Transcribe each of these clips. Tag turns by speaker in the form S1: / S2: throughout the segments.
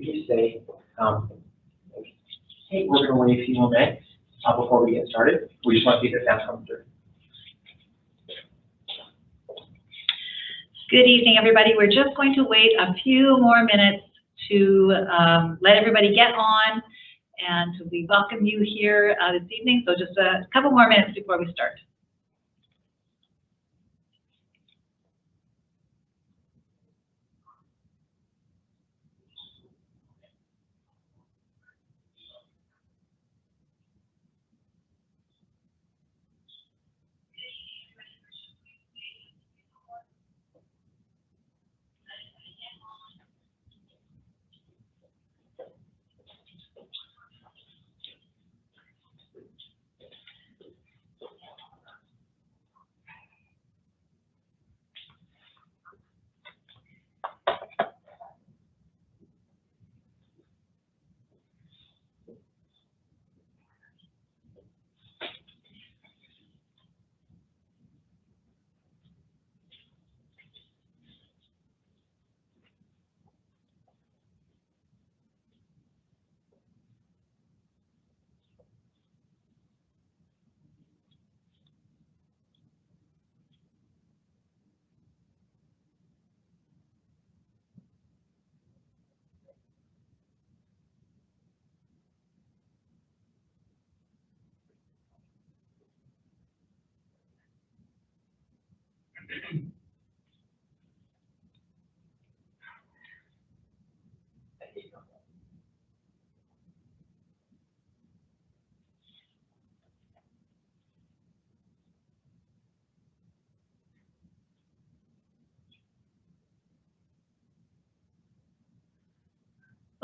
S1: you say, hey, we're going to wait a few more minutes before we get started. We just want to see if the sound comes through.
S2: Good evening, everybody. We're just going to wait a few more minutes to let everybody get on, and we welcome you here this evening. So just a couple more minutes before we start.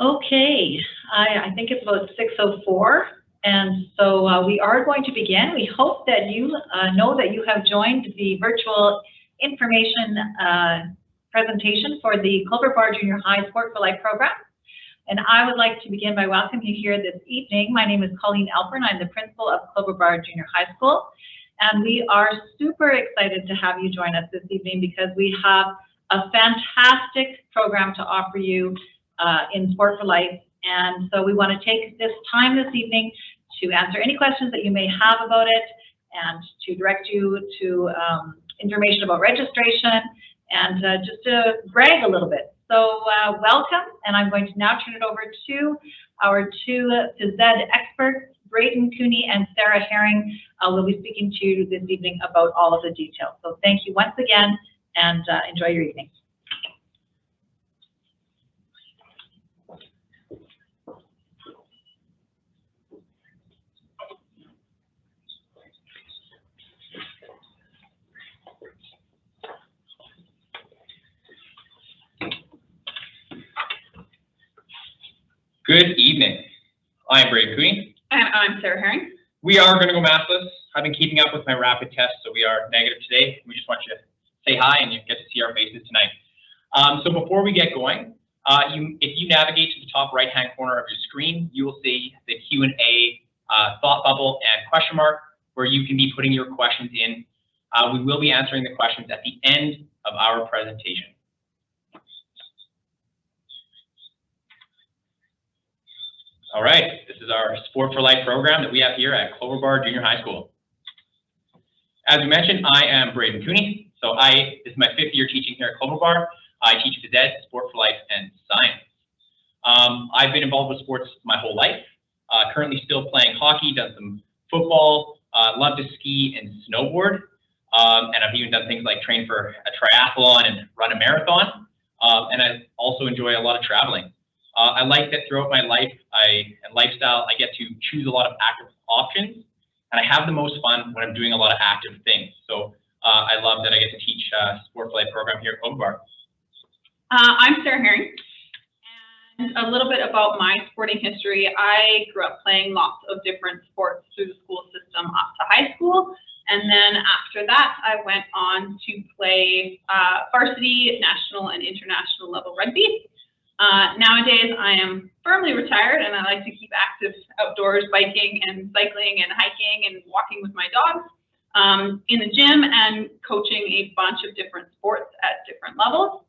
S2: Okay, I think it's about 6:04, and so we are going to begin. We hope that you know that you have joined the virtual information presentation for the Clover Bar Junior High Sport for Life program. And I would like to begin by welcoming you here this evening. My name is Colleen Alpern. I'm the principal of Clover Bar Junior High School, and we are super excited to have you join us this evening because we have a fantastic program to offer you in Sport for Life. And so we want to take this time this evening to answer any questions that you may have about it and to direct you to information about registration and just to brag a little bit. So welcome, and I'm going to now turn it over to our two phys ed experts, Braden Cooney and Sarah Herring. Will be speaking to you this evening about all of the details. So thank you once again, and enjoy your evening.
S3: Good evening. I'm Braden Cooney.
S4: And I'm Sarah Herring.
S3: We are going to go maskless. I've been keeping up with my rapid test, so we are negative today. We just want you to say hi and you get to see our faces tonight. So before we get going, if you navigate to the top right-hand corner of your screen, you will see the Q&A thought bubble and question mark where you can be putting your questions in. We will be answering the questions at the end of our presentation. All right, this is our Sport for Life program that we have here at Clover Bar Junior High School. As we mentioned, I am Braden Cooney. So this is my 5th year teaching here at Clover Bar. I teach phys ed, Sport for Life, and science. I've been involved with sports my whole life. Currently still playing hockey, done some football, love to ski and snowboard. And I've even done things like train for a triathlon and run a marathon. And I also enjoy a lot of traveling. I like that throughout my life and lifestyle, I get to choose a lot of active options, and I have the most fun when I'm doing a lot of active things. So I love that I get to teach Sport for Life program here at Clover Bar.
S4: I'm Sarah Herring, and a little bit about my sporting history. I grew up playing lots of different sports through the school system up to high school, and then after that, I went on to play varsity, national, and international level rugby. Nowadays, I am firmly retired, and I like to keep active outdoors, biking and cycling and hiking and walking with my dogs in the gym and coaching a bunch of different sports at different levels.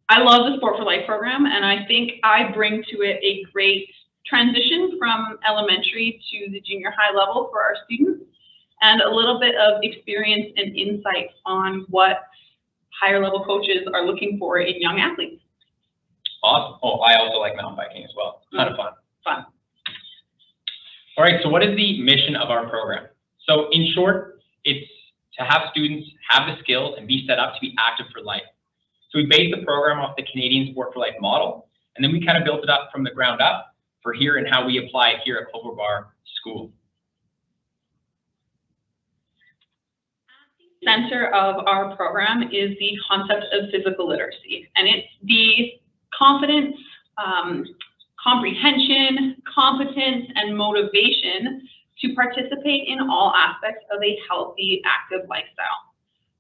S4: I love the Sport for Life program, and I think I bring to it a great transition from elementary to the junior high level for our students, and a little bit of experience and insight on what higher level coaches are looking for in young athletes.
S3: Awesome. Oh, I also like mountain biking as well. Ton of fun.
S4: Fun.
S3: All right, so what is the mission of our program? So in short, it's to have students have the skills and be set up to be active for life. So we based the program off the Canadian Sport for Life model, and then we kind of built it up from the ground up for here and how we apply it here at Clover Bar School.
S4: At the center of our program is the concept of physical literacy, and it's the confidence, comprehension, competence, and motivation to participate in all aspects of a healthy, active lifestyle.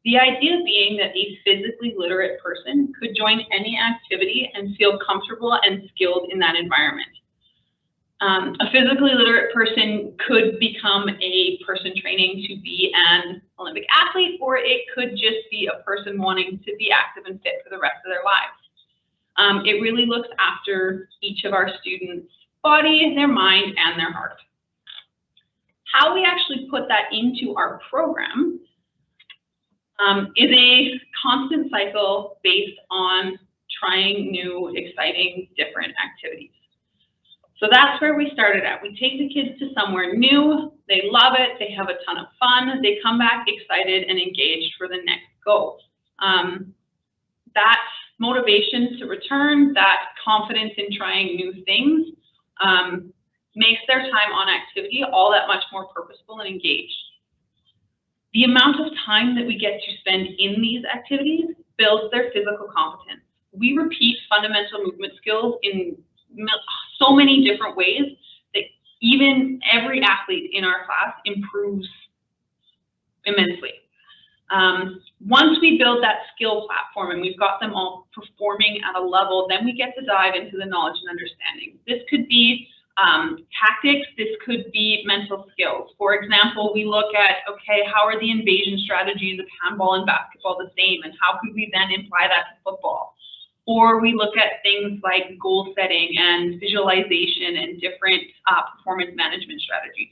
S4: The idea being that a physically literate person could join any activity and feel comfortable and skilled in that environment. A physically literate person could become a person training to be an Olympic athlete, or it could just be a person wanting to be active and fit for the rest of their lives. It really looks after each of our students' body, their mind, and their heart. How we actually put that into our program is a constant cycle based on trying new, exciting, different activities. So that's where we started at. We take the kids to somewhere new, they love it, they have a ton of fun, they come back excited and engaged for the next go. That motivation to return, that confidence in trying new things, makes their time on activity all that much more purposeful and engaged. The amount of time that we get to spend in these activities builds their physical competence. We repeat fundamental movement skills in so many different ways that even every athlete in our class improves immensely. Once we build that skill platform and we've got them all performing at a level, then we get to dive into the knowledge and understanding. This could be tactics, this could be mental skills. For example, we look at, okay, how are the invasion strategies of handball and basketball the same, and how could we then apply that to football? Or we look at things like goal setting and visualization and different performance management strategies.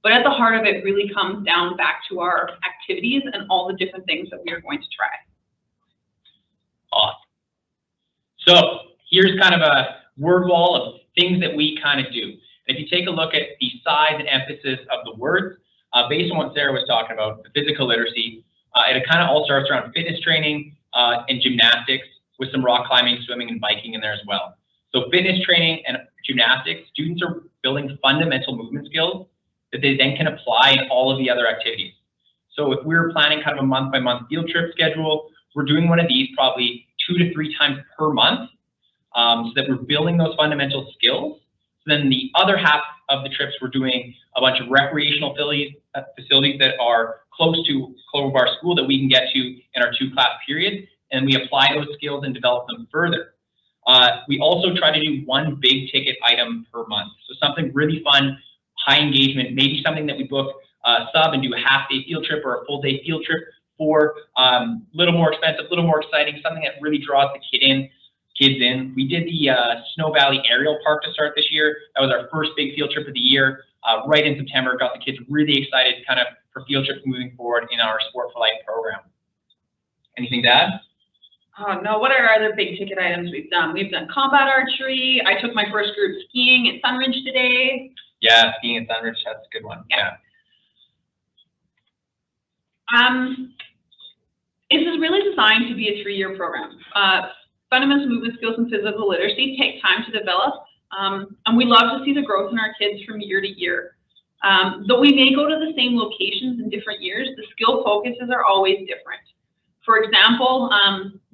S4: But at the heart of it really comes down back to our activities and all the different things that we are going to try.
S3: Awesome. So here's kind of a word wall of things that we kind of do. And if you take a look at the size and emphasis of the words, based on what Sarah was talking about, the physical literacy, it kind of all starts around fitness training and gymnastics, with some rock climbing, swimming, and biking in there as well. So fitness training and gymnastics, students are building fundamental movement skills that they then can apply in all of the other activities. So if we're planning kind of a month-by-month field trip schedule, we're doing one of these probably 2 to 3 times per month, so that we're building those fundamental skills. So then the other half of the trips, we're doing a bunch of recreational facilities that are close to Clover Bar School that we can get to in our 2-class period, and we apply those skills and develop them further. We also try to do one big ticket item per month. So something really fun, high engagement, maybe something that we book sub and do a half-day field trip or a full-day field trip for, a little more expensive, a little more exciting, something that really draws the kids in. We did the Snow Valley Aerial Park to start this year. That was our first big field trip of the year, right in September. Got the kids really excited kind of for field trips moving forward in our Sport for Life program. Anything to add?
S4: Oh, no, what are our other big ticket items we've done? We've done combat archery. I took my first group skiing at Sunridge today.
S3: Yeah, skiing at Sunridge, that's a good one. Yeah.
S4: This is really designed to be a 3-year program. Fundamental movement skills and physical literacy take time to develop, and we love to see the growth in our kids from year to year. Though we may go to the same locations in different years, the skill focuses are always different. For example,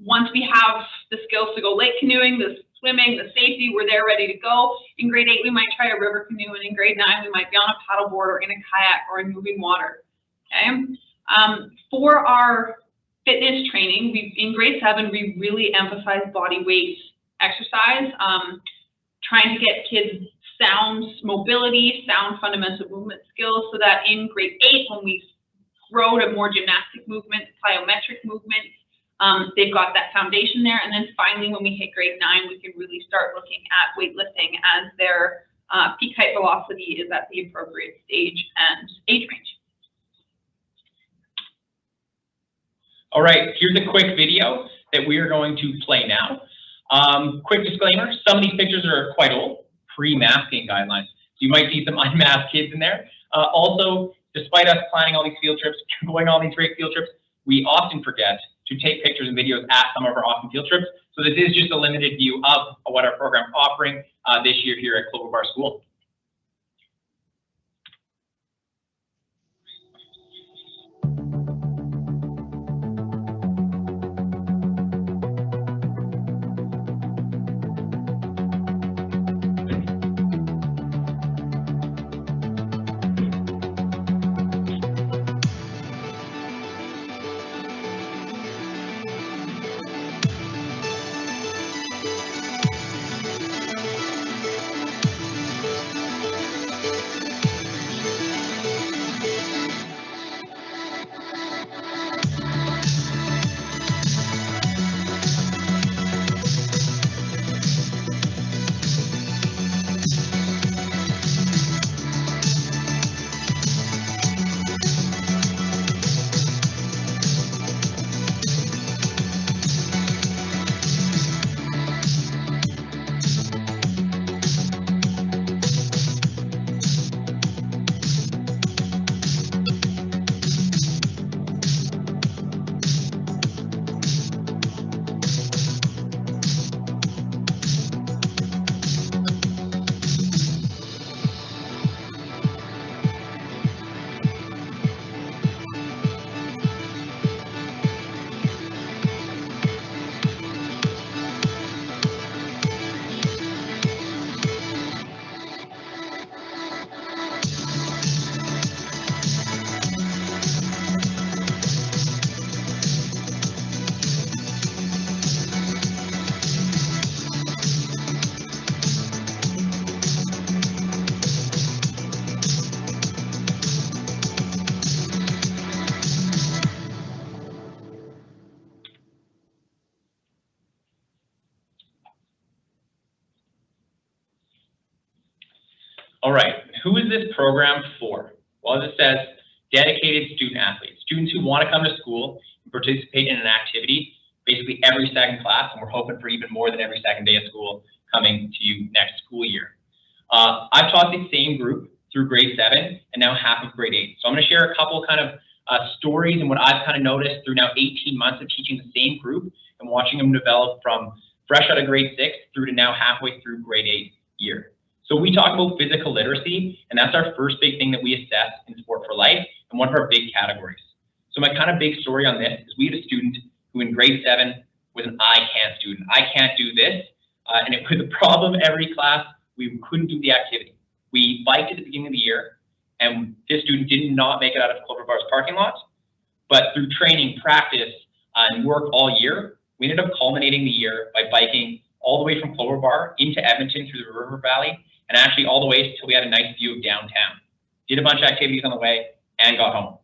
S4: once we have the skills to go lake canoeing, the swimming, the safety, we're there ready to go. In grade 8, we might try a river canoe, and in grade 9, we might be on a paddleboard or in a kayak or in moving water. Okay. For our fitness training, in grade 7, we really emphasize body weight exercise, trying to get kids sound mobility, sound fundamental movement skills, so that in grade 8, when we grow to more gymnastic movements, plyometric movements, they've got that foundation there. And then finally, when we hit grade 9, we can really start looking at weightlifting as their peak height velocity is at the appropriate stage and age range.
S3: All right, here's a quick video that we are going to play now. Quick disclaimer, some of these pictures are quite old, pre-masking guidelines. So you might see some unmasked kids in there. Also, despite us planning all these field trips, going on these great field trips, we often forget to take pictures and videos at some of our awesome field trips. So this is just a limited view of what our program is offering this year here at Clover Bar School. All right, who is this program for? Well, as it says, dedicated student athletes, students who want to come to school and participate in an activity basically every second class, and we're hoping for even more than every second day of school coming to you next school year. I've taught the same group through grade 7 and now half of grade 8. So I'm going to share a couple kind of stories and what I've kind of noticed through now 18 months of teaching the same group and watching them develop from fresh out of grade 6 through to now halfway through grade 8 year. So we talk about physical literacy, and that's our first big thing that we assess in Sport for Life and one of our big categories. So my kind of big story on this is we had a student who in grade 7 was an I can't student. I can't do this, and it was a problem every class. We couldn't do the activity. We biked at the beginning of the year, and this student did not make it out of Clover Bar's parking lot, but through training, practice, and work all year, we ended up culminating the year by biking all the way from Clover Bar into Edmonton through the River Valley, and actually all the way until we had a nice view of downtown. Did a bunch of activities on the way and got home.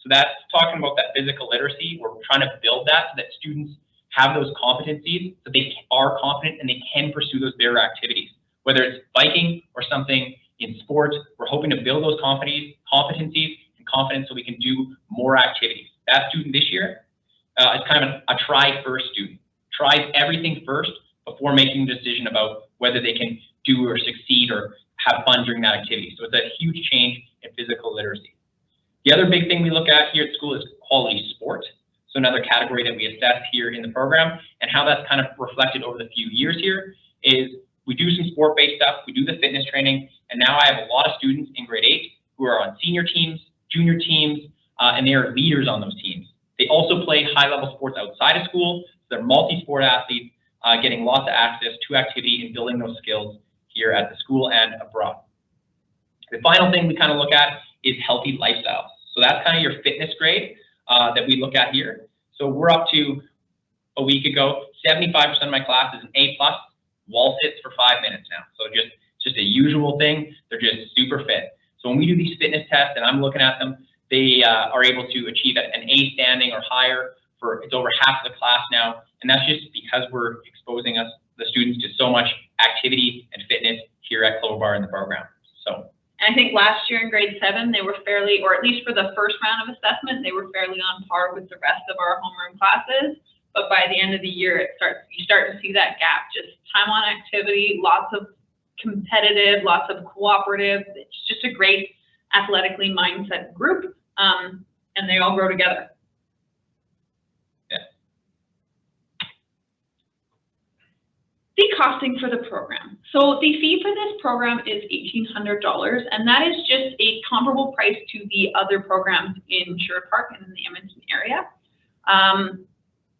S3: So that's talking about that physical literacy. We're trying to build that so that students have those competencies, so they are confident and they can pursue those bigger activities. Whether it's biking or something in sports, we're hoping to build those competencies and confidence so we can do more activities. That student this year is kind of a try first student. Tries everything first before making a decision about whether they can do or succeed or have fun during that activity. So it's a huge change in physical literacy. The other big thing we look at here at school is quality sport. So another category that we assess here in the program, and how that's kind of reflected over the few years here is we do some sport-based stuff, we do the fitness training, and now I have a lot of students in grade 8 who are on senior teams, junior teams, and they are leaders on those teams. They also play high-level sports outside of school, so they're multi-sport athletes, getting lots of access to activity and building those skills here at the school and abroad. The final thing we kind of look at is healthy lifestyles. So that's kind of your fitness grade that we look at here. So we're up to, a week ago, 75% of my class is an A+, wall sits for 5 minutes now. So just a usual thing, they're just super fit. So when we do these fitness tests and I'm looking at them, they are able to achieve an A standing or higher it's over half of the class now, and that's just because we're exposing the students to so much activity and fitness here at Clover Bar in the program. So.
S4: And I think last year in grade 7, they were fairly, or at least for the first round of assessment, they were fairly on par with the rest of our homeroom classes. But by the end of the year, you start to see that gap, just time on activity, lots of competitive, lots of cooperative. It's just a great athletically mindset group, and they all grow together.
S3: Yeah.
S4: The costing for the program. So the fee for this program is $1,800, and that is just a comparable price to the other programs in Sherwood Park and in the Edmonton area.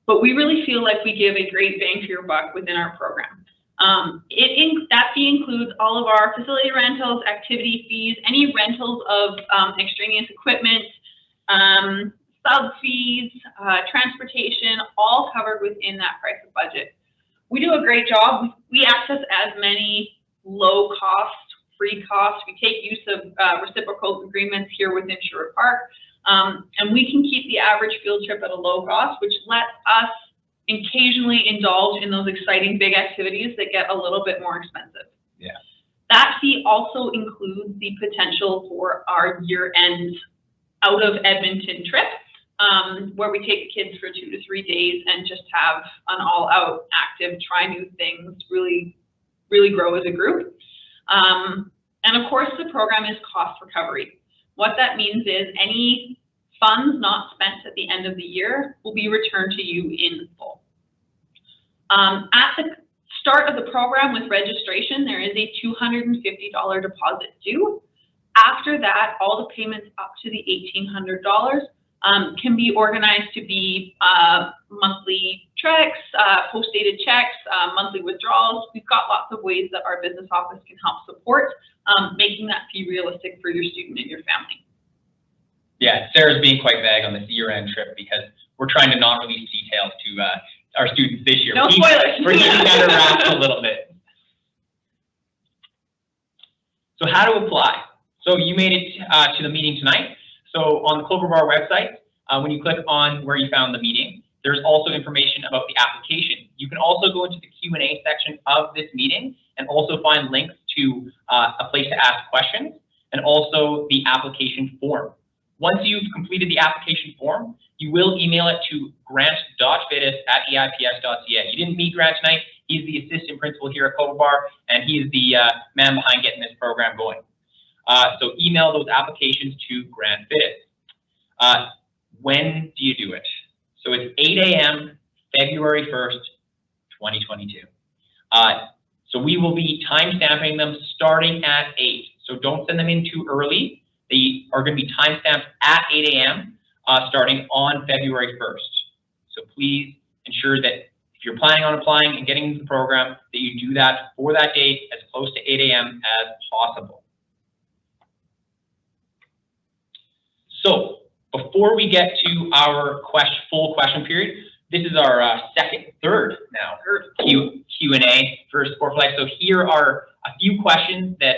S4: But we really feel like we give a great bang for your buck within our program. That fee includes all of our facility rentals, activity fees, any rentals of extraneous equipment, sub fees, transportation, all covered within that price of budget. We do a great job. We access as many low cost, free costs. We take use of reciprocal agreements here within Sherwood Park. And we can keep the average field trip at a low cost, which lets us occasionally indulge in those exciting big activities that get a little bit more expensive.
S3: Yeah.
S4: That fee also includes the potential for our year-end out of Edmonton trip, where we take the kids for 2 to 3 days and just have an all-out active, try new things, really grow as a group. And of course, the program is cost recovery. What that means is any funds not spent at the end of the year will be returned to you in full. At the start of the program with registration, there is a $250 deposit due. After that, all the payments up to the $1,800 can be organized to be monthly checks, post-dated checks, monthly withdrawals. We've got lots of ways that our business office can help support making that fee realistic for your student and your family.
S3: Yeah, Sarah's being quite vague on this year-end trip because we're trying to not release details to our students this year.
S4: No spoilers.
S3: We're keeping that wrapped a little bit. So how to apply? So you made it to the meeting tonight. So on the Clover Bar website, when you click on where you found the meeting, there's also information about the application. You can also go into the Q&A section of this meeting and also find links to a place to ask questions and also the application form. Once you've completed the application form, you will email it to grant.fittis@eips.ca. You didn't meet Grant tonight. He's the assistant principal here at Clover Bar, and he is the man behind getting this program going. So email those applications to Grant Fittis. When do you do it? So it's 8 a.m., February 1st, 2022. So we will be time stamping them starting at 8. So don't send them in too early. They are going to be time stamped at 8 a.m. Starting on February 1st. So please ensure that if you're planning on applying and getting into the program, that you do that for that date as close to 8 a.m. as possible. So before we get to our full question period, this is our third Q&A for Sport for Life. So here are a few questions that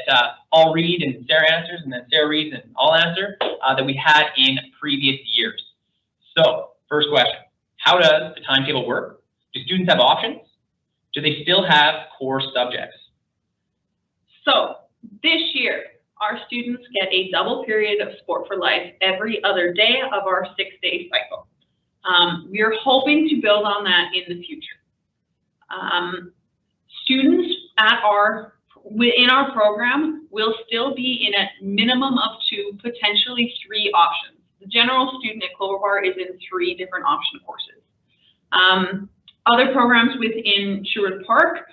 S3: I'll read and Sarah answers, and then Sarah reads and I'll answer that we had in previous years. So first question, how does the timetable work? Do students have options? Do they still have core subjects?
S4: So this year, our students get a double period of Sport for Life every other day of our 6-day cycle. We are hoping to build on that in the future. Students within our program will still be in a minimum of 2, potentially 3 options. The general student at Clover Bar is in 3 different option courses. Other programs within Sherwood Park,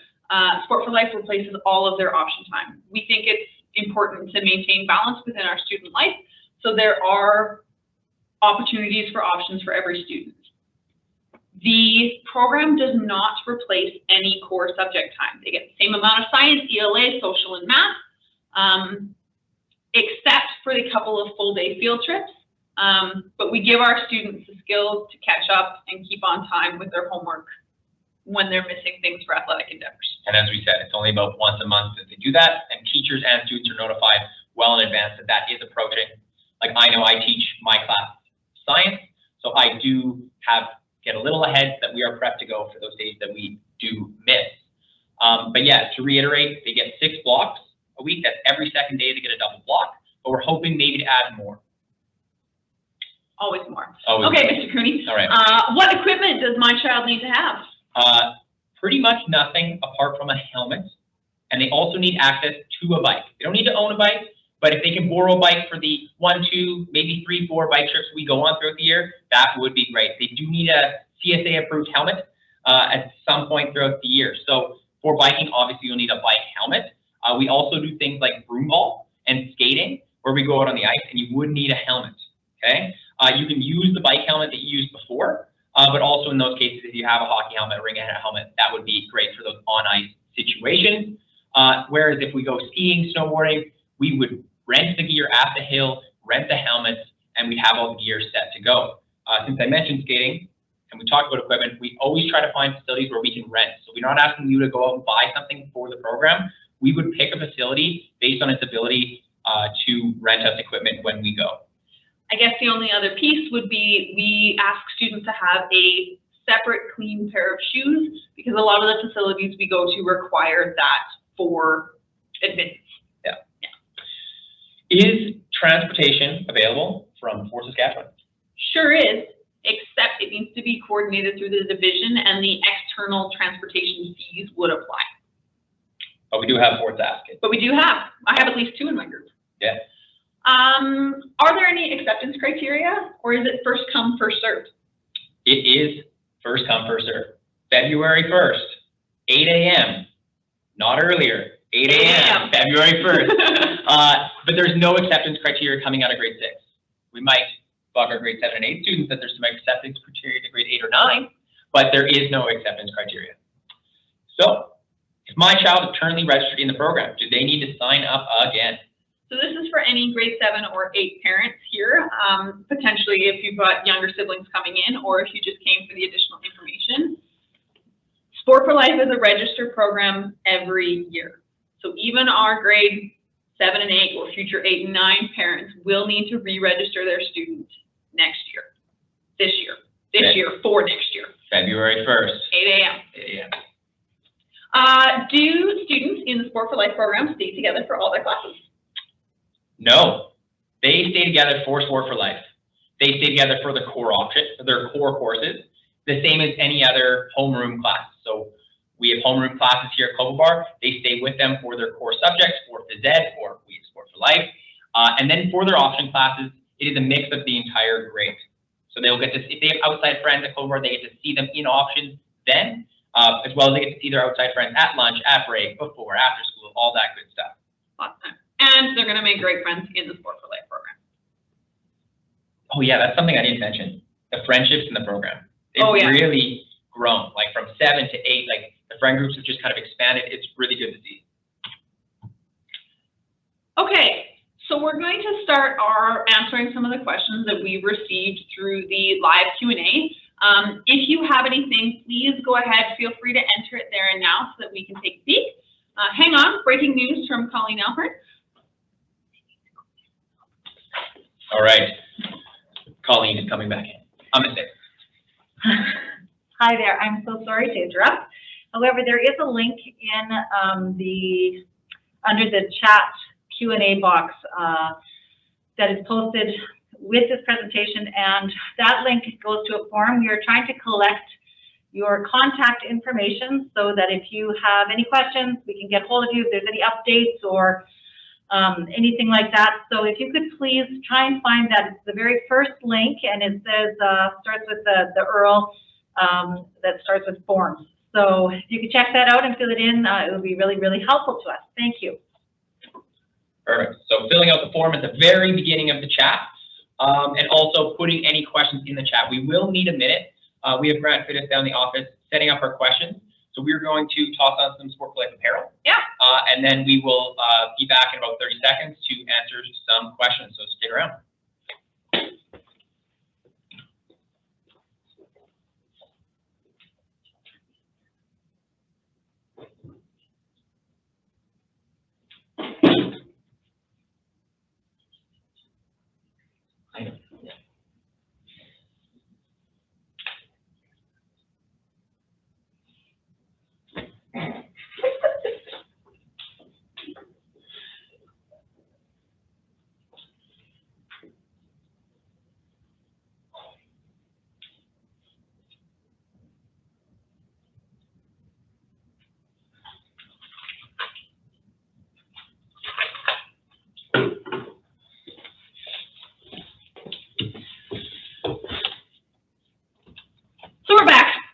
S4: Sport for Life replaces all of their option time. We think it's important to maintain balance within our student life, so there are opportunities for options for every student. The program does not replace any core subject time. They get the same amount of science, ELA, social, and math, except for the couple of full-day field trips. But we give our students the skills to catch up and keep on time with their homework when they're missing things for athletic endeavors.
S3: And as we said, it's only about once a month that they do that, and teachers and students are notified well in advance that that is approaching. Like I know I teach my class science, so I do have get a little ahead so that we are prepped to go for those days that we do miss. But yeah, to reiterate, they get 6 blocks a week. That's every second day they get a double block, but we're hoping maybe to add more.
S4: Always more.
S3: Always
S4: Okay,
S3: more.
S4: Mr. Cooney.
S3: All right.
S4: What equipment does my child need to have?
S3: Pretty much nothing apart from a helmet, and they also need access to a bike. They don't need to own a bike, but if they can borrow a bike for the 1, 2, maybe 3, 4 bike trips we go on throughout the year, that would be great. They do need a CSA-approved helmet at some point throughout the year. So for biking, obviously you'll need a bike helmet. We also do things like broom ball and skating, where we go out on the ice, and you would need a helmet, okay? You can use the bike helmet that you used before, but also in those cases, if you have a hockey helmet, a ring helmet, that would be great for those on-ice situations. Whereas if we go skiing, snowboarding, we would rent the gear at the hill, rent the helmets, and we'd have all the gear set to go. Since I mentioned skating, and we talked about equipment, we always try to find facilities where we can rent. So we're not asking you to go out and buy something for the program. We would pick a facility based on its ability to rent us equipment when we go.
S4: I guess the only other piece would be we ask students to have a separate clean pair of shoes because a lot of the facilities we go to require that for admittance.
S3: Yeah. Is transportation available from Fort Saskatchewan?
S4: Sure is, except it needs to be coordinated through the division and the external transportation fees would apply.
S3: But we do have Fort Sask.
S4: But we do have. I have at least 2 in my group.
S3: Yeah.
S4: Are there any acceptance criteria, or is it first come, first served?
S3: It is first come, first served. February 1st, 8 a.m., not earlier, 8 a.m., February 1st. But there's no acceptance criteria coming out of grade 6. We might bug our grade 7 and 8 students that there's some acceptance criteria to grade 8 or 9, but there is no acceptance criteria. So, if my child is currently registered in the program, do they need to sign up again?
S4: So this is for any grade 7 or 8 parents here, potentially if you've got younger siblings coming in or if you just came for the additional information. Sport for Life is a registered program every year. So even our grade 7 and 8 or future 8 and 9 parents will need to re-register their student next year, this year for next year.
S3: February 1st.
S4: 8 a.m.
S3: 8 a.m.
S4: Do students in the Sport for Life program stay together for all their classes?
S3: No, they stay together for Sport for Life. They stay together for the core option, their core courses, the same as any other homeroom class. So we have homeroom classes here at Clover Bar. They stay with them for their core subjects, Sport Phys Ed, or we have Sport for Life. And then for their option classes, it is a mix of the entire grade. So they'll get to, if they have outside friends at Clover Bar, they get to see them in options then, as well as they get to see their outside friends at lunch, at break, before, after school, all that good stuff.
S4: Awesome. And they're going to make great friends in the Sport for Life program.
S3: Oh yeah, that's something I didn't mention. The friendships in the program. It's really grown, like from 7 to 8, like the friend groups have just kind of expanded. It's really good to see.
S4: Okay, so we're going to start answering some of the questions that we've received through the live Q&A. If you have anything, please go ahead, feel free to enter it there and now so that we can take a peek. Hang on, breaking news from Colleen Alpert.
S3: All right, Colleen is coming back in. I'm gonna say.
S2: Hi there, I'm so sorry to interrupt. However, there is a link in under the chat Q&A box that is posted with this presentation, and that link goes to a form. We are trying to collect your contact information so that if you have any questions, we can get hold of you if there's any updates or anything like that. So if you could please try and find that. It's the very first link, and it says, starts with the URL that starts with forms. So if you could check that out and fill it in, it would be really, really helpful to us. Thank you.
S3: Perfect. So filling out the form at the very beginning of the chat, and also putting any questions in the chat. We will need a minute. We have Grant Fittis down in the office setting up our questions. So we're going to toss on some Sport for Life apparel.
S4: Yeah.
S3: And then we will be back in about 30 seconds to answer some questions. So stick around.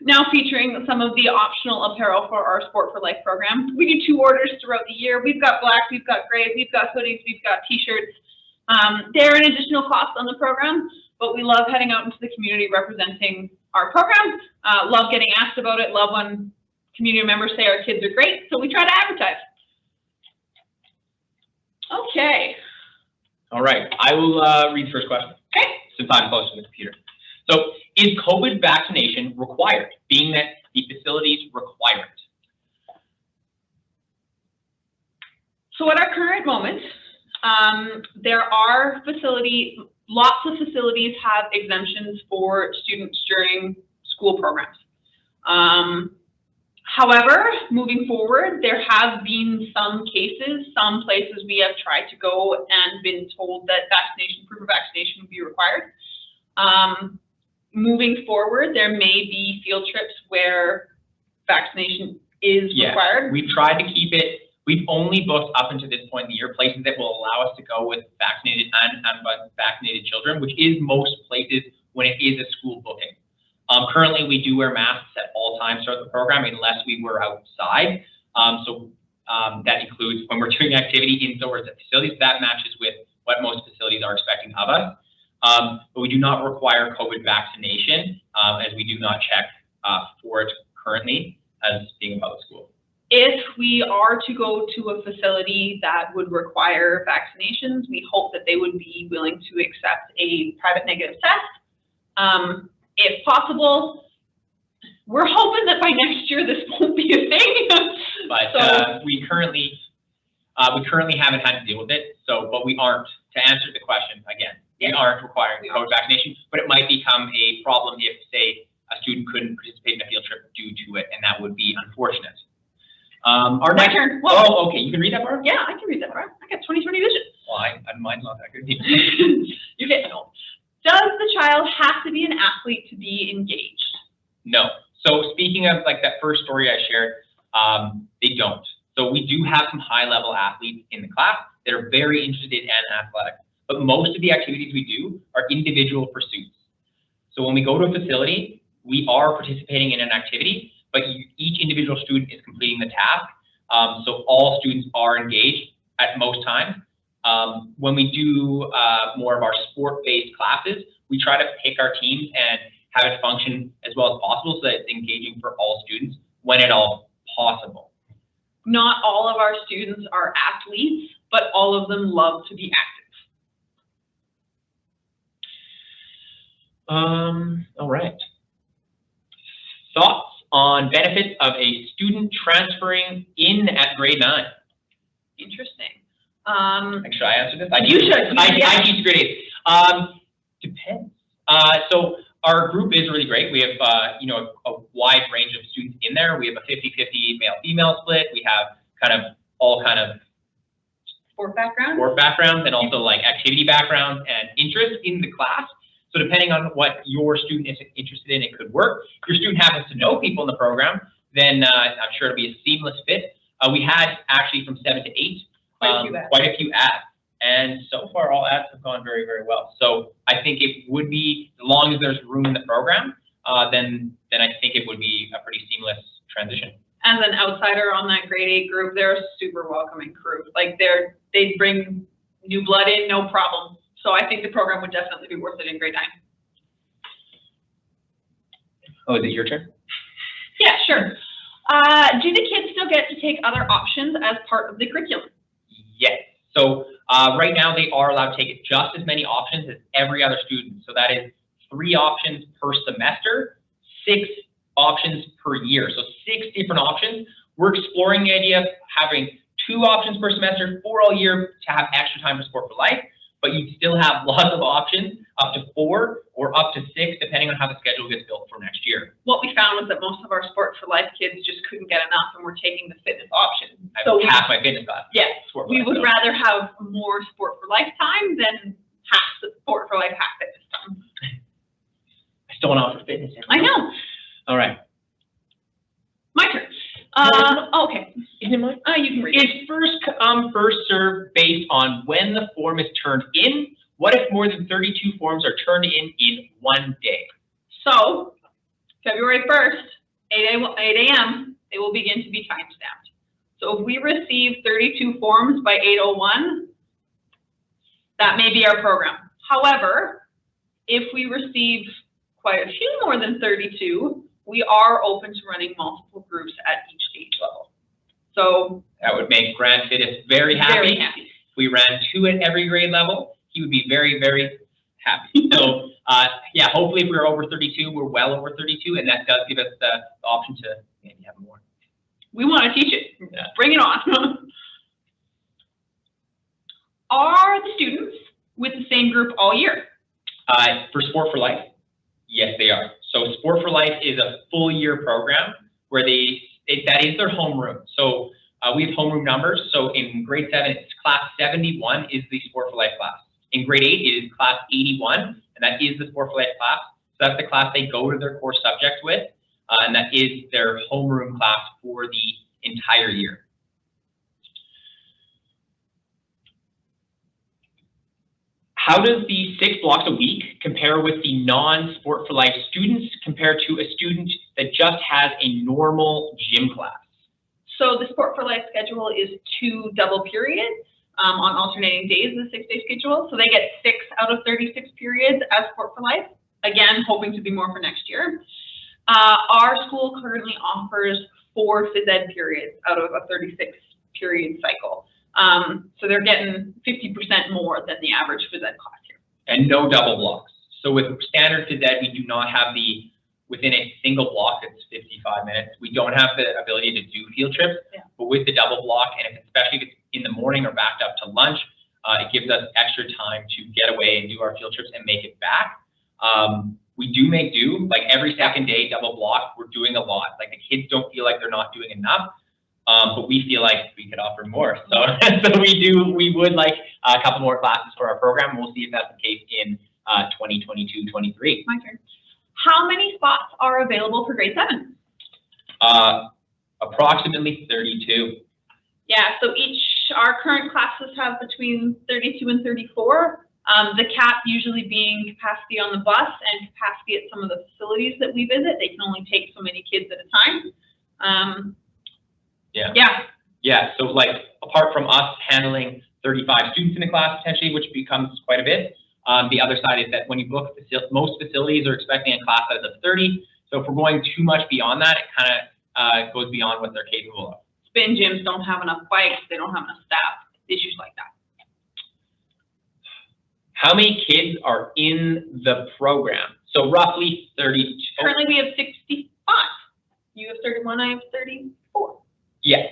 S4: now featuring some of the optional apparel for our Sport for Life program. We do 2 orders throughout the year. We've got black, we've got gray, we've got hoodies, we've got t-shirts. They're an additional cost on the program, but we love heading out into the community representing our program. Love getting asked about it, love when community members say our kids are great, so we try to advertise. Okay.
S3: All right, I will read the first question.
S4: Okay.
S3: Since I'm close to the computer. So, is COVID vaccination required, being that the facilities require it?
S4: So at our current moment, there are lots of facilities have exemptions for students during school programs. However, moving forward, there have been some cases, some places we have tried to go and been told that proof of vaccination would be required. Moving forward, there may be field trips where vaccination is required.
S3: We've tried to keep it, we've only booked up until this point in the year places that will allow us to go with vaccinated and unvaccinated children, which is most places when it is a school booking. Currently, we do wear masks at all times throughout the program unless we were outside. That includes when we're doing activity indoors at facilities. That matches with what most facilities are expecting of us. But we do not require COVID vaccination as we do not check for it currently as being a public school.
S4: If we are to go to a facility that would require vaccinations, we hope that they would be willing to accept a private negative test. If possible, we're hoping that by next year this won't be a thing.
S3: But we currently haven't had to deal with it. So, but we aren't, to answer the question again, we aren't requiring COVID vaccination, but it might become a problem if, say, a student couldn't participate in a field trip due to it, and that would be unfortunate.
S4: My turn. Whoa.
S3: Oh, okay. You can read that part?
S4: Yeah, I can read that part. I got 20/20 vision.
S3: Well, mine's not that good.
S4: You're getting old. Does the child have to be an athlete to be engaged?
S3: No. So speaking of like that first story I shared, they don't. So we do have some high-level athletes in the class that are very interested and athletic, but most of the activities we do are individual pursuits. So when we go to a facility, we are participating in an activity, but each individual student is completing the task. So all students are engaged at most times. When we do more of our sport-based classes, we try to pick our teams and have it function as well as possible so that it's engaging for all students when at all possible.
S4: Not all of our students are athletes, but all of them love to be active.
S3: All right. Thoughts on benefits of a student transferring in at grade 9?
S4: Interesting.
S3: Should I answer this?
S4: You should.
S3: I teach grade 8. Depends. So our group is really great. We have a wide range of students in there. We have a 50-50 male-female split. We have all kind of
S4: sport
S3: backgrounds and also like activity backgrounds and interest in the class. So depending on what your student is interested in, it could work. If your student happens to know people in the program, then I'm sure it'll be a seamless fit. We had actually from 7 to 8. Quite a few ads, and so far all ads have gone very, very well. So I think it would be, as long as there's room in the program, then I think it would be a pretty seamless transition.
S4: As an outsider on that grade 8 group, they're a super welcoming crew. Like they bring new blood in, no problem. So I think the program would definitely be worth it in grade 9.
S3: Oh, is it your turn?
S4: Yeah, sure. Do the kids still get to take other options as part of the curriculum?
S3: Yes. So right now they are allowed to take just as many options as every other student. So that is 3 options per semester, 6 options per year. So 6 different options. We're exploring the idea of having 2 options per semester, 4 all year to have extra time for Sport for Life, but you still have lots of options, up to 4 or up to 6, depending on how the schedule gets built for next year.
S4: What we found was that most of our Sport for Life kids just couldn't get enough and were taking the fitness option.
S3: So half my fitness class.
S4: Yes, we would rather have more Sport for Life time than half the Sport for Life, half fitness time.
S3: I still want to offer fitness.
S4: I know.
S3: All right.
S4: My turn. Okay.
S3: Isn't it mine?
S4: You can read it.
S3: It's first come, first served based on when the form is turned in. What if more than 32 forms are turned in one day?
S4: So, February 1st, 8 a.m., they will begin to be timestamped. So if we receive 32 forms by 8:01, that may be our program. However, if we receive quite a few more than 32, we are open to running multiple groups at each age level. So
S3: that would make Grant Fittis very happy.
S4: Very happy.
S3: If we ran 2 at every grade level, he would be very, very happy. So yeah, hopefully if we're over 32, we're well over 32, and that does give us the option to maybe have more.
S4: We want to teach it.
S3: Yeah.
S4: Bring it on. Are the students with the same group all year?
S3: For Sport for Life, yes, they are. So Sport for Life is a full year program where that is their homeroom. So we have homeroom numbers. So in grade 7, it's class 71 is the Sport for Life class. In grade 8, it is class 81, and that is the Sport for Life class. So that's the class they go to their core subject with, and that is their homeroom class for the entire year. How does the 6 blocks a week compare with the non-Sport for Life students compared to a student that just has a normal gym class?
S4: So the Sport for Life schedule is 2 double periods on alternating days of the 6-day schedule. So they get 6 out of 36 periods as Sport for Life. Again, hoping to be more for next year. Our school currently offers 4 phys ed periods out of a 36 period cycle. So they're getting 50% more than the average phys ed class here.
S3: And no double blocks. So with standard phys ed, we do not have within a single block, it's 55 minutes. We don't have the ability to do field trips, but with the double block, and especially if it's in the morning or backed up to lunch, it gives us extra time to get away and do our field trips and make it back. We do make do, like every second day, double block, we're doing a lot. Like the kids don't feel like they're not doing enough. But we feel like we could offer more. So, we would like a couple more classes for our program. We'll see if that's the case in 2022-23.
S4: My turn. How many spots are available for grade 7?
S3: Approximately 32.
S4: Yeah, so our current classes have between 32 and 34. The cap usually being capacity on the bus and capacity at some of the facilities that we visit. They can only take so many kids at a time. Yeah.
S3: So like apart from us handling 35 students in a class potentially, which becomes quite a bit, the other side is that when you book, most facilities are expecting a class size of 30. So if we're going too much beyond that, it kind of goes beyond what they're capable of.
S4: Spin gyms don't have enough bikes. They don't have enough staff. Issues like that.
S3: How many kids are in the program? So roughly 30.
S4: Currently we have 65. You have 31, I have 34.
S3: Yeah.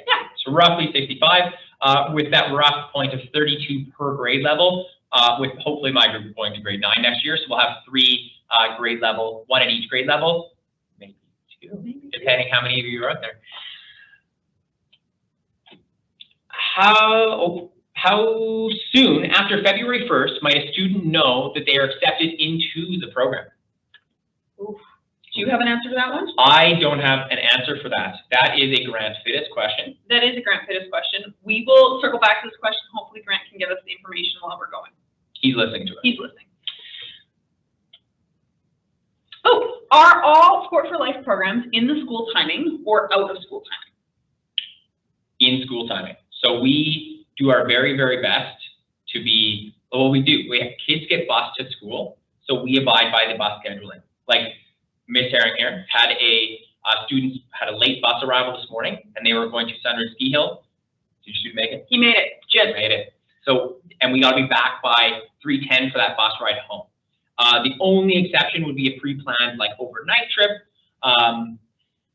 S3: So roughly 65, with that rough point of 32 per grade level, with hopefully my group going to grade 9 next year. So we'll have 3 grade level, 1 at each grade level, maybe 2, depending how many of you are out there. How soon after February 1st might a student know that they are accepted into the program?
S4: Oof. Do you have an answer to that one?
S3: I don't have an answer for that. That is a Grant Fittis question.
S4: That is a Grant Fittis question. We will circle back to this question. Hopefully Grant can give us the information while we're going.
S3: He's listening to it.
S4: He's listening. Oh, are all Sport for Life programs in the school timing or out of school timing?
S3: In school timing. So we do our very, very best to be, well, we do. Kids get bused to school, so we abide by the bus scheduling. Like Miss Herring here had students had a late bus arrival this morning, and they were going to Sunrise Ski Hill. Did your student make it?
S4: He made it. Jed
S3: made it. So, and we got to be back by 3:10 for that bus ride home. The only exception would be a pre-planned like overnight trip,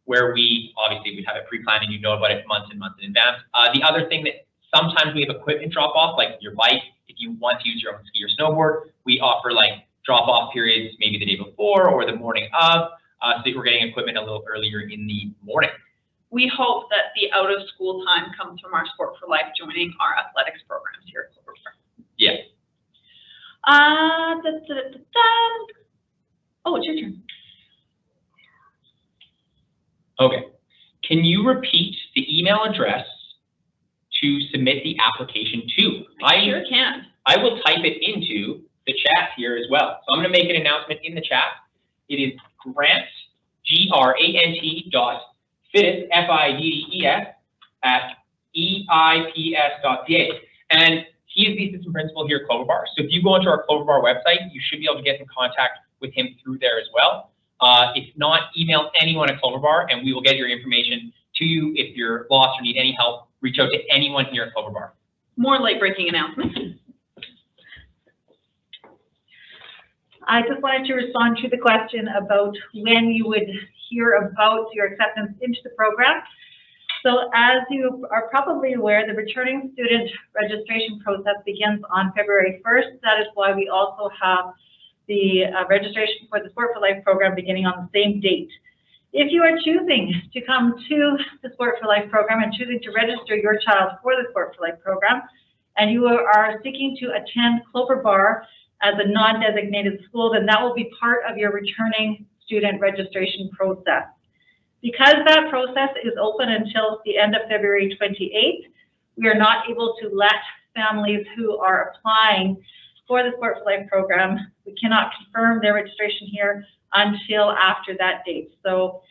S3: where we'd have it pre-planned and you know about it months and months in advance. The other thing that sometimes we have equipment drop off, like your bike, if you want to use your own ski or snowboard, we offer like drop off periods maybe the day before or the morning of, so that we're getting equipment a little earlier in the morning.
S4: We hope that the out of school time comes from our Sport for Life joining our athletics programs here at Clover Park.
S3: Yeah.
S4: Oh, it's your turn.
S3: Okay. Can you repeat the email address to submit the application to?
S4: I sure can.
S3: I will type it into the chat here as well. So I'm going to make an announcement in the chat. It is Grant, grant.fiddes, F-I-D-D-E-S, at eips.ca. And he is the assistant principal here at Clover Bar. So if you go onto our Clover Bar website, you should be able to get in contact with him through there as well. If not, email anyone at Clover Bar and we will get your information to you. If you're lost or need any help, reach out to anyone here at Clover Bar.
S4: More late-breaking announcements.
S2: I just wanted to respond to the question about when you would hear about your acceptance into the program. So as you are probably aware, the returning student registration process begins on February 1st. That is why we also have the registration for the Sport for Life program beginning on the same date. If you are choosing to come to the Sport for Life program and choosing to register your child for the Sport for Life program, and you are seeking to attend Clover Bar as a non-designated school, then that will be part of your returning student registration process. Because that process is open until the end of February 28th, we are not able to let families who are applying for the Sport for Life program, we cannot confirm their registration here until after that date. So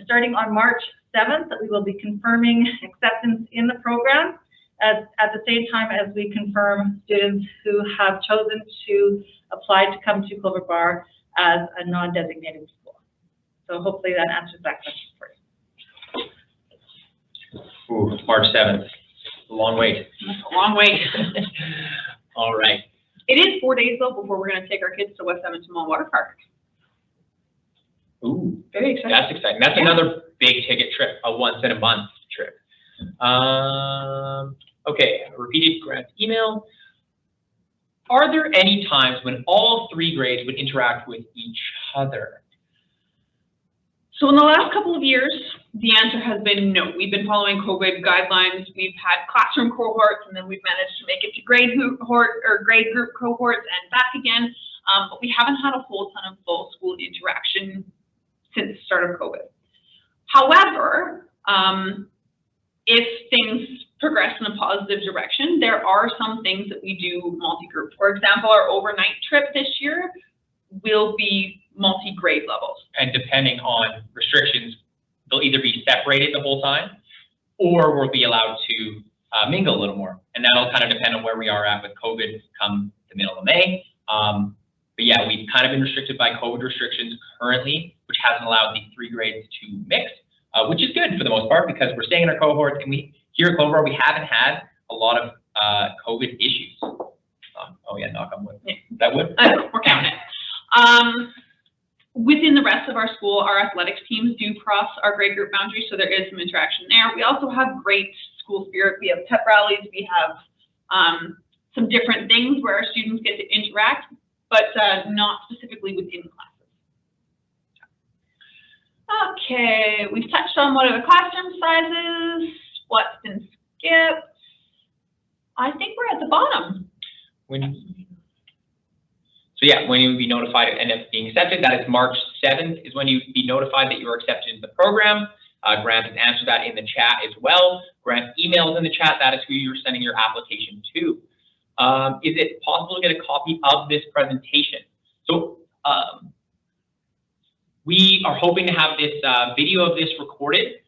S2: starting on March 7th, we will be confirming acceptance in the program at the same time as we confirm students who have chosen to apply to come to Clover Bar as a non-designated school. So hopefully that answers that question for you.
S3: Ooh, March 7th, a long wait.
S4: That's a long wait.
S3: All right.
S4: It is 4 days though before we're going to take our kids to West Edmonton Mall Water Park.
S3: Ooh,
S4: Very exciting.
S3: that's exciting. That's another big ticket trip, a once-in-a-month trip. Okay, repeated grant email. Are there any times when all three grades would interact with each other?
S4: So in the last couple of years, the answer has been no. We've been following COVID guidelines. We've had classroom cohorts, and then we've managed to make it to grade group cohorts and back again. But we haven't had a whole ton of full school interaction since the start of COVID. However, if things progress in a positive direction, there are some things that we do multi-group. For example, our overnight trip this year will be multi-grade levels.
S3: And depending on restrictions, they'll either be separated the whole time or we'll be allowed to mingle a little more. And that'll kind of depend on where we are at with COVID come the middle of May. But yeah, we've kind of been restricted by COVID restrictions currently, which hasn't allowed these three grades to mix, which is good for the most part because we're staying in our cohorts, and we here at Clover, we haven't had a lot of COVID issues. Oh yeah, knock on wood.
S4: Yeah.
S3: Is that wood?
S4: We're counting it. Within the rest of our school, our athletics teams do cross our grade group boundaries, so there is some interaction there. We also have great school spirit. We have pep rallies. We have some different things where our students get to interact, but not specifically within classes. Okay, we've touched on what are the classroom sizes, what's been skipped. I think we're at the bottom.
S3: So yeah, when you would be notified and end up being accepted, that is March 7th is when you'd be notified that you are accepted into the program. Grant has answered that in the chat as well. Grant emails in the chat, that is who you're sending your application to. Is it possible to get a copy of this presentation? So we are hoping to have this video of this recorded.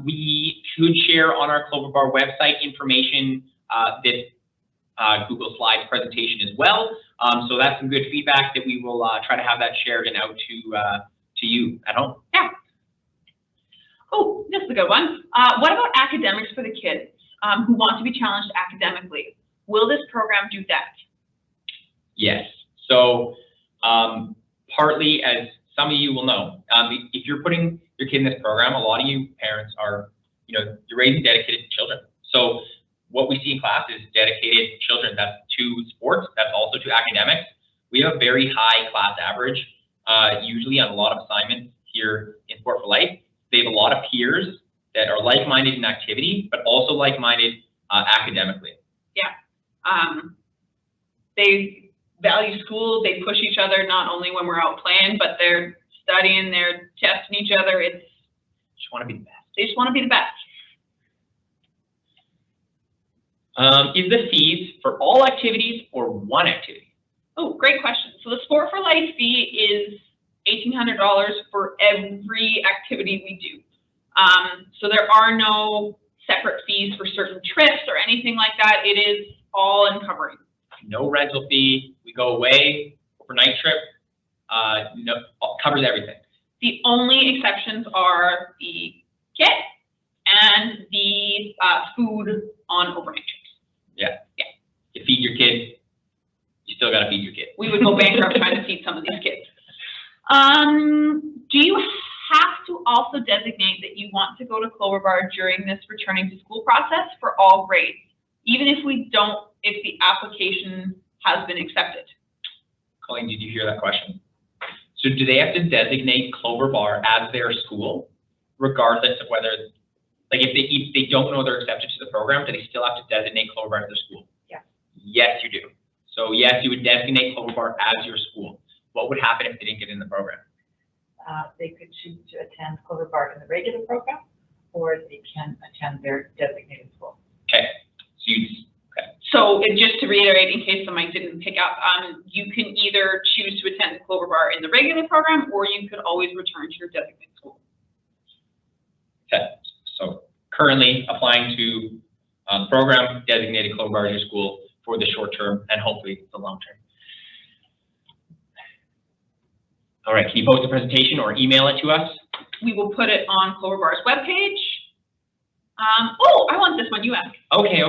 S3: We should share on our Clover Bar website information, this Google Slides presentation as well. So that's some good feedback that we will try to have that shared and out to you at home.
S4: Yeah. Oh, this is a good one. What about academics for the kids who want to be challenged academically? Will this program do that?
S3: Yes. So partly, as some of you will know, if you're putting your kid in this program, a lot of you parents are, you're raising dedicated children. So what we see in class is dedicated children. That's to sports. That's also to academics. We have a very high class average, usually on a lot of assignments here in Sport for Life. They have a lot of peers that are like-minded in activity, but also like-minded academically.
S4: Yeah. They value school. They push each other not only when we're out playing, but they're studying, they're testing each other. It's
S3: just want to be the best.
S4: They just want to be the best.
S3: Is the fees for all activities or one activity?
S4: Oh, great question. So the Sport for Life fee is $1,800 for every activity we do. So there are no separate fees for certain trips or anything like that. It is all encompassing.
S3: No rental fee. We go away, overnight trip. No, covers everything.
S4: The only exceptions are the kit and the food on overnight trips.
S3: Yeah. Yeah. You feed your kid, you still gotta feed your kid.
S4: We would go bankrupt trying to feed some of these kids. Do you have to also designate that you want to go to Clover Bar during this returning to school process for all grades, even if we don't, if the application has been accepted?
S3: Colleen, did you hear that question? So do they have to designate Clover Bar as their school, regardless of whether, like if they don't know they're accepted to the program, do they still have to designate Clover Bar as their school?
S2: Yeah.
S3: Yes, you do. So yes, you would designate Clover Bar as your school. What would happen if they didn't get in the program?
S5: They could choose to attend Clover Bar in the regular program, or they can attend their designated school.
S3: Okay. So
S4: So just to reiterate, in case somebody didn't pick up, you can either choose to attend Clover Bar in the regular program, or you could always return to your designated school.
S3: okay. So currently applying to program designated Clover Bar as your school for the short term and hopefully the long term. All right, can you post a presentation or email it to us?
S4: We will put it on Clover Bar's webpage. Oh, I want this one, you ask.
S3: Okay.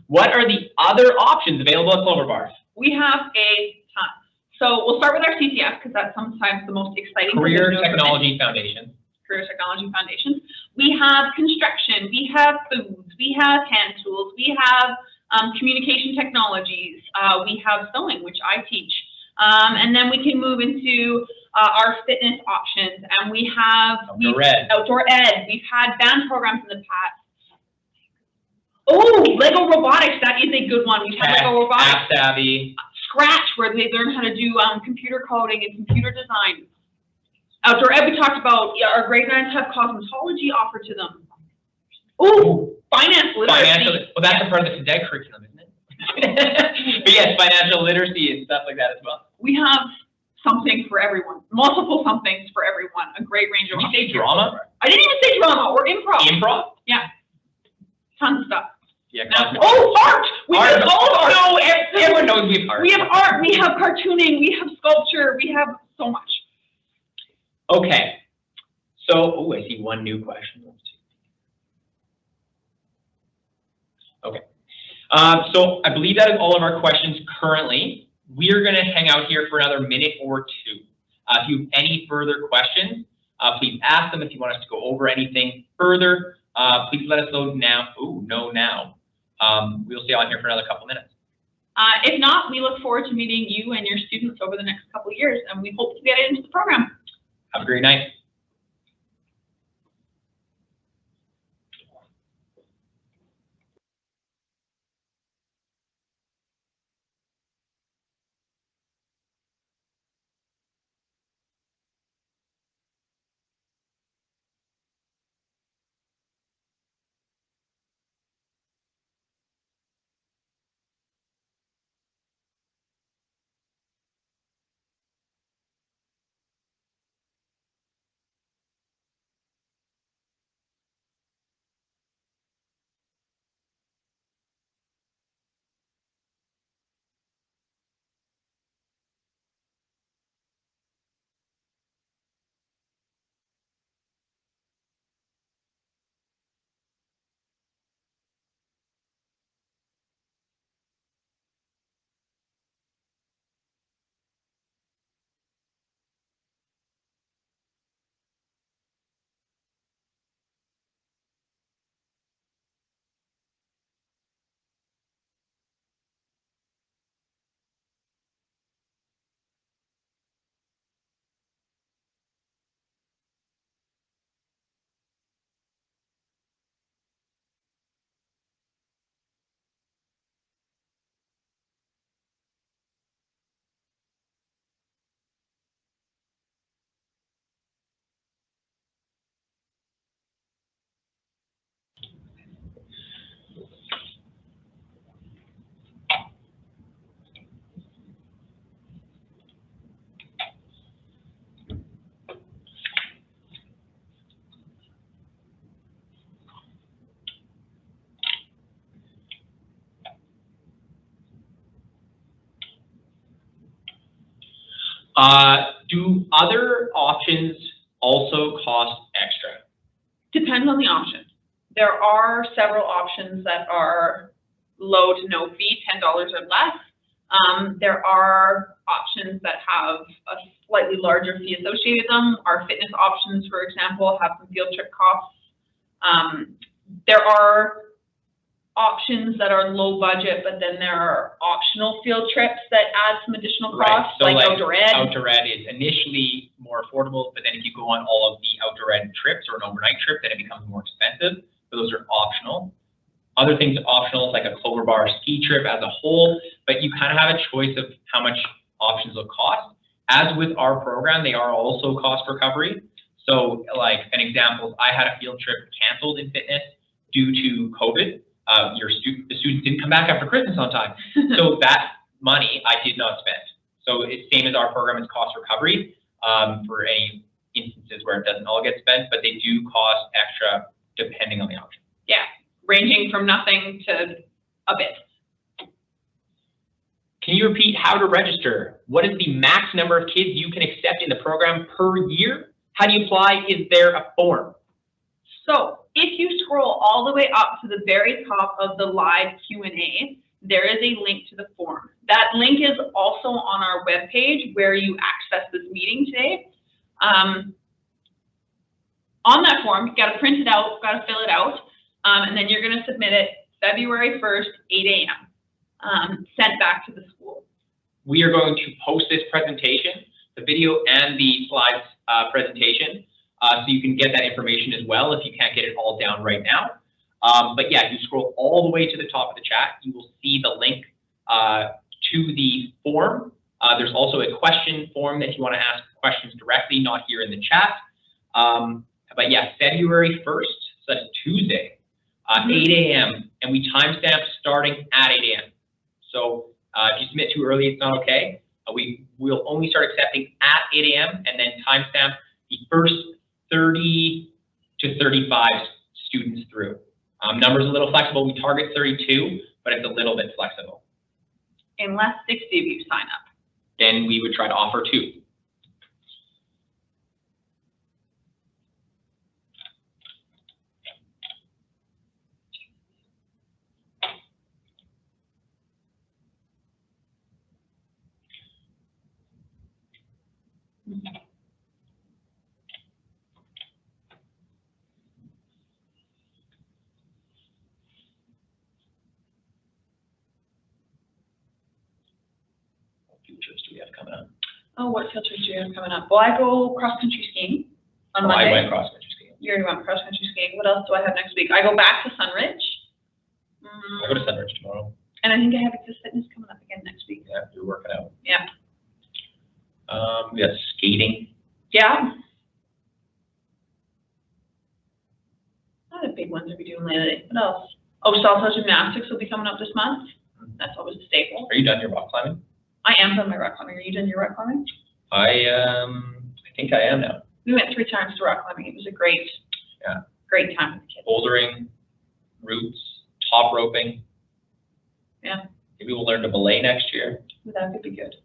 S3: What are the other options available at Clover Bar?
S4: We have a ton. So we'll start with our CTF, because that's sometimes the most exciting.
S3: Career Technology Foundation.
S4: Career Technology Foundation. We have construction, we have foods, we have hand tools, we have communication technologies, we have sewing, which I teach. And then we can move into our fitness options, and we have outdoor ed. We've had band programs in the past. Oh, Lego robotics, that is a good one. We've had Lego robotics.
S3: App Savvy.
S4: Scratch, where they learn how to do computer coding and computer design. Outdoor ed, we talked about. Yeah, our grade 9s have cosmetology offered to them. Oh, finance literacy.
S3: Well, that's a part of the cadet curriculum, isn't it? But yes, financial literacy and stuff like that as well.
S4: We have something for everyone, multiple somethings for everyone, a great range of.
S3: Did you say drama?
S4: I didn't even say drama or improv.
S3: Improv?
S4: Yeah, tons of stuff.
S3: Yeah.
S4: Art! We have all art.
S3: No, everyone knows we have art.
S4: We have art, we have cartooning, we have sculpture, we have so much.
S3: Okay. So, I see one new question. Let's see. Okay. So I believe that is all of our questions currently. We are going to hang out here for another minute or two. If you have any further questions, please ask them. If you want us to go over anything further, please let us know now. We'll stay on here for another couple minutes.
S4: If not, we look forward to meeting you and your students over the next couple of years, and we hope to get into the program.
S3: Have a great night. Do other options also cost extra?
S4: Depends on the option. There are several options that are low to no fee, $10 or less. There are options that have a slightly larger fee associated with them. Our fitness options, for example, have some field trip costs. There are options that are low budget, but then there are optional field trips that add some additional costs,
S3: Right. So
S4: like outdoor ed.
S3: Outdoor ed is initially more affordable, but then if you go on all of the outdoor ed trips or an overnight trip, then it becomes more expensive. So those are optional. Other things optional, like a Clover Bar ski trip as a whole, but you kind of have a choice of how much options will cost. As with our program, they are also cost recovery. So like an example, I had a field trip canceled in fitness due to COVID. The students didn't come back after Christmas on time. So that money I did not spend. So it's same as our program is cost recovery for any instances where it doesn't all get spent, but they do cost extra depending on the option.
S4: Yeah, ranging from nothing to a bit.
S3: Can you repeat how to register? What is the max number of kids you can accept in the program per year? How do you apply? Is there a form?
S4: So if you scroll all the way up to the very top of the live Q&A, there is a link to the form. That link is also on our webpage where you access this meeting today. On that form, you've got to print it out, got to fill it out, and then you're going to submit it February 1st, 8 a.m., sent back to the school.
S3: We are going to post this presentation, the video and the slides presentation, so you can get that information as well if you can't get it all down right now. But yeah, if you scroll all the way to the top of the chat, you will see the link to the form. There's also a question form if you want to ask questions directly, not here in the chat. But yeah, February 1st, so that's Tuesday, 8 a.m. And we timestamp starting at 8 a.m. So if you submit too early, it's not okay. We'll only start accepting at 8 a.m. and then timestamp the first 30 to 35 students through. Numbers a little flexible. We target 32, but it's a little bit flexible.
S4: Unless 60 of you sign up.
S3: Then we would try to offer 2. What trips do we have coming up?
S4: Oh, what field trips do you have coming up? Well, I go cross-country skiing on Monday.
S3: I went cross-country skiing.
S4: You already went cross-country skiing. What else do I have next week? I go back to Sunridge.
S3: I go to Sunridge tomorrow.
S4: And I think I have Access Fitness coming up again next week.
S3: Yeah, you're working out.
S4: Yeah.
S3: We got skating.
S4: Yeah. Not a big ones that we're doing lately. What else? Oh, salsa gymnastics will be coming up this month. That's always a staple.
S3: Are you done your rock climbing?
S4: I am done my rock climbing. Are you done your rock climbing?
S3: I think I am now.
S4: We went 3 times to rock climbing. It was a great time with the kids.
S3: Bouldering, roots, top roping.
S4: Yeah.
S3: Maybe we'll learn to belay next year.
S4: That could be good.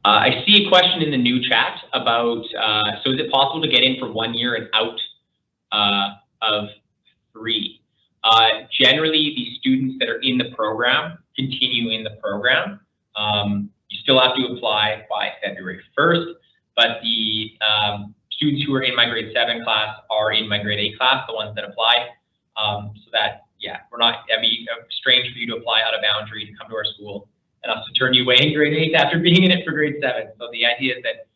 S3: I see a question in the new chat about, so is it possible to get in for 1 year and out of 3? Generally, the students that are in the program continue in the program. You still have to apply by February 1st, but the students who are in my grade 7 class are in my grade 8 class, the ones that apply. So that, yeah, it'd be strange for you to apply out of boundary to come to our school and us to turn you away in grade 8 after being in it for grade 7. So the idea is that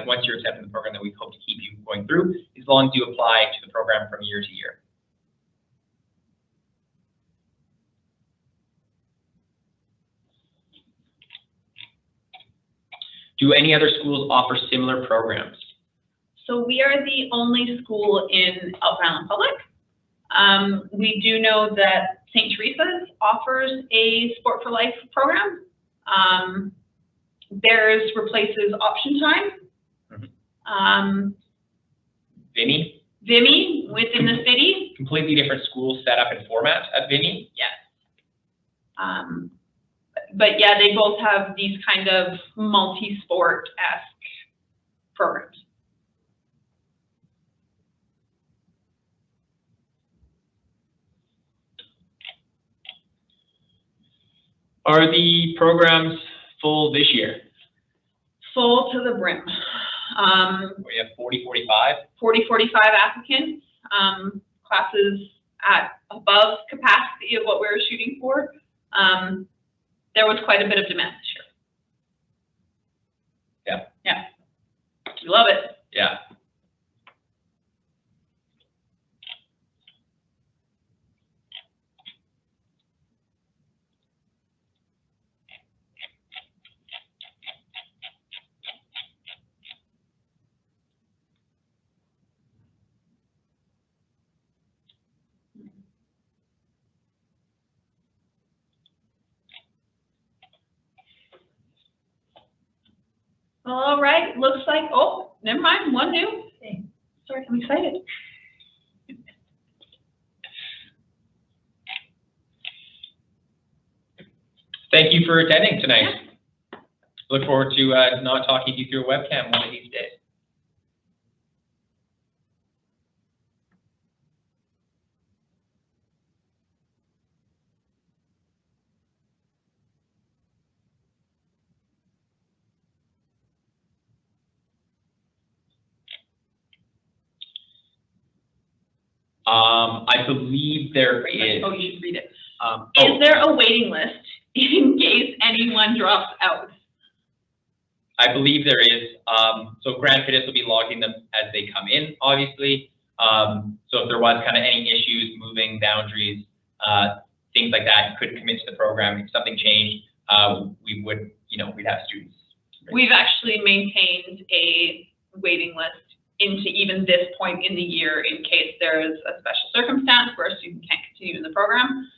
S3: once you're accepted in the program, that we hope to keep you going through as long as you apply to the program from year to year. Do any other schools offer similar programs?
S4: So we are the only school in Elk Island Public. We do know that St. Teresa's offers a Sport for Life program. Theirs replaces option time. Vimy within the city.
S3: Completely different school setup and format at Vimy.
S4: Yes. But yeah, they both have these kind of multi-sport-esque programs.
S3: Are the programs full this year?
S4: Full to the brim.
S3: We have 40, 45?
S4: 40, 45 applicants, classes at above capacity of what we were shooting for. There was quite a bit of demand this year.
S3: Yeah.
S4: Yeah. We love it.
S3: Yeah.
S4: All right, looks like, oh, never mind, one new. Sorry, I'm excited.
S3: Thank you for attending tonight. Yeah. Look forward to not talking to you through a webcam one of these days. I believe there is.
S4: Oh, you should read it. Is there a waiting list in case anyone drops out?
S3: I believe there is. So grant fitters will be logging them as they come in, obviously. So if there was kind of any issues, moving boundaries, things like that, you couldn't commit to the program. If something changed, we would, we'd have students.
S4: We've actually maintained a waiting list into even this point in the year in case there is a special circumstance where a student can't continue in the program.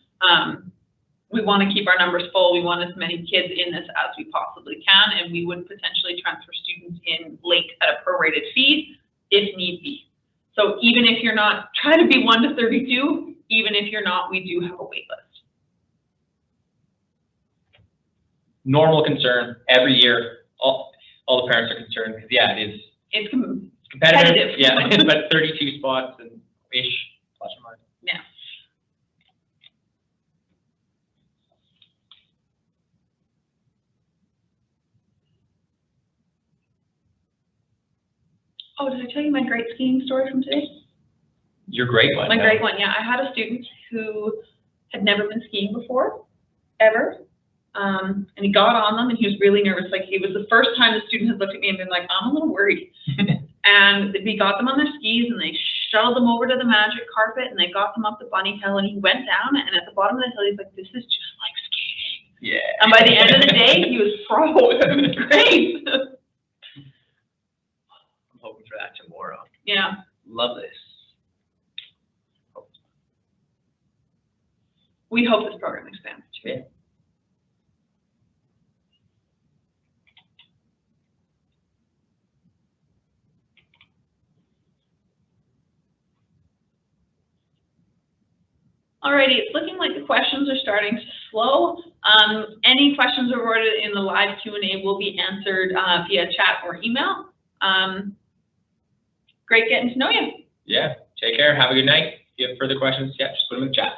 S4: We want to keep our numbers full. We want as many kids in this as we possibly can, and we would potentially transfer students in late at a prorated fee if need be. So even if you're not, try to be 1 to 32, even if you're not, we do have a wait list.
S3: Normal concern every year. All the parents are concerned because, yeah, it's competitive. Yeah, but 32 spots and ish, plus or minus.
S4: Yeah. Oh, did I tell you my great skiing story from today?
S3: Your great one.
S4: My great one, yeah. I had a student who had never been skiing before, ever. And he got on them and he was really nervous. Like, it was the first time the student had looked at me and been like, I'm a little worried. And we got them on their skis and they shuttled them over to the magic carpet and they got them up the bunny hill and he went down and at the bottom of the hill, he's like, this is just like skating.
S3: Yeah.
S4: And by the end of the day, he was pro. It was great.
S3: I'm hoping for that tomorrow.
S4: Yeah.
S3: Love this.
S4: We hope this program expands too.
S3: Yeah.
S4: Alrighty, it's looking like the questions are starting to slow. Any questions awarded in the live Q&A will be answered via chat or email. Great getting to know you.
S3: Yeah, take care. Have a good night. If you have further questions, yeah, just put them in the chat.